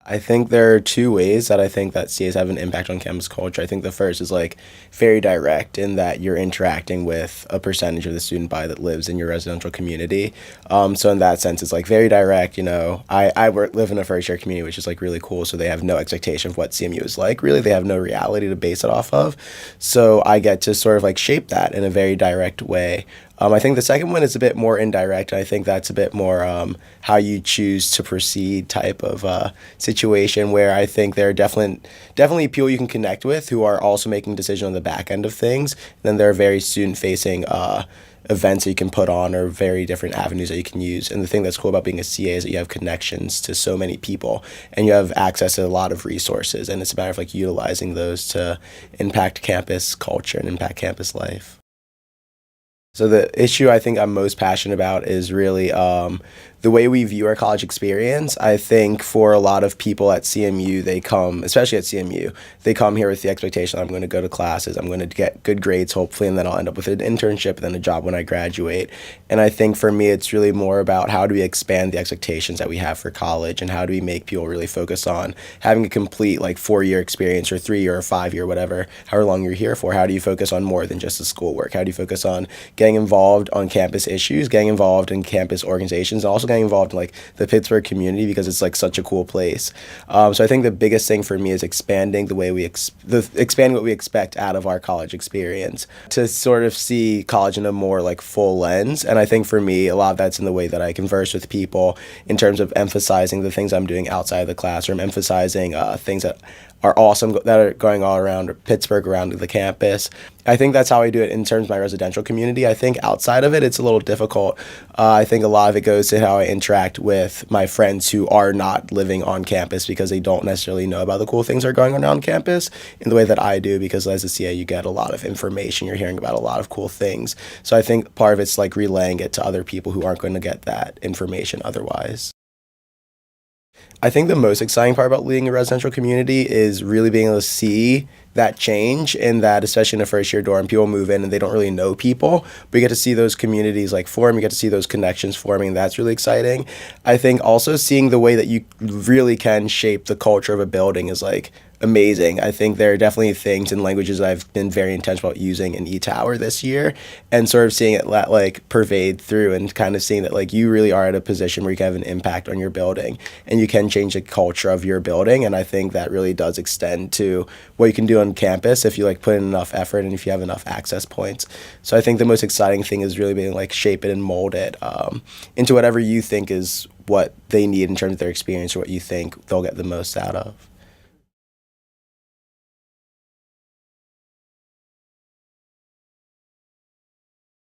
I think there are two ways that I think that CAs have an impact on campus culture. I think the first is like very direct in that you're interacting with a percentage of the student body that lives in your residential community. So in that sense, it's like very direct. Live in a first year community, which is like really cool. So they have no expectation of what CMU is like. Really, they have no reality to base it off of. So I get to sort of like shape that in a very direct way. I think the second one is a bit more indirect. I think that's a bit more how you choose to proceed type of situation where I think there are definitely people you can connect with who are also making decisions on the back end of things. Then there are very student facing events that you can put on or very different avenues that you can use. And the thing that's cool about being a CA is that you have connections to so many people and you have access to a lot of resources. And it's a matter of like utilizing those to impact campus culture and impact campus life. So the issue I think I'm most passionate about is really the way we view our college experience. I think for a lot of people at CMU, they come, especially at CMU, they come here with the expectation I'm going to go to classes, I'm going to get good grades hopefully, and then I'll end up with an internship and then a job when I graduate. And I think for me, it's really more about how do we expand the expectations that we have for college and how do we make people really focus on having a complete like 4 year experience or 3 year or 5 year, whatever, however long you're here for. How do you focus on more than just the schoolwork? How do you focus on getting involved on campus issues, getting involved in campus organizations, and also getting involved in like the Pittsburgh community because it's like such a cool place. So I think the biggest thing for me is expanding the way expanding what we expect out of our college experience to sort of see college in a more like full lens. And I think for me, a lot of that's in the way that I converse with people in terms of emphasizing the things I'm doing outside of the classroom, emphasizing things that are awesome that are going all around Pittsburgh, around the campus. I think that's how I do it in terms of my residential community. I think outside of it, it's a little difficult. I think a lot of it goes to how I interact with my friends who are not living on campus because they don't necessarily know about the cool things that are going on around campus in the way that I do, because as a CA, you get a lot of information. You're hearing about a lot of cool things. So I think part of it's like relaying it to other people who aren't going to get that information otherwise. I think the most exciting part about leading a residential community is really being able to see that change, and that especially in a first year dorm, people move in and they don't really know people, but you get to see those communities like form, you get to see those connections forming, and that's really exciting. I think also seeing the way that you really can shape the culture of a building is like amazing. I think there are definitely things and languages that I've been very intentional about using in eTower this year, and sort of seeing it like pervade through and kind of seeing that like you really are at a position where you can have an impact on your building and you can change the culture of your building. And I think that really does extend to what you can do on campus if you like put in enough effort and if you have enough access points. So I think the most exciting thing is really being like shape it and mold it into whatever you think is what they need in terms of their experience or what you think they'll get the most out of.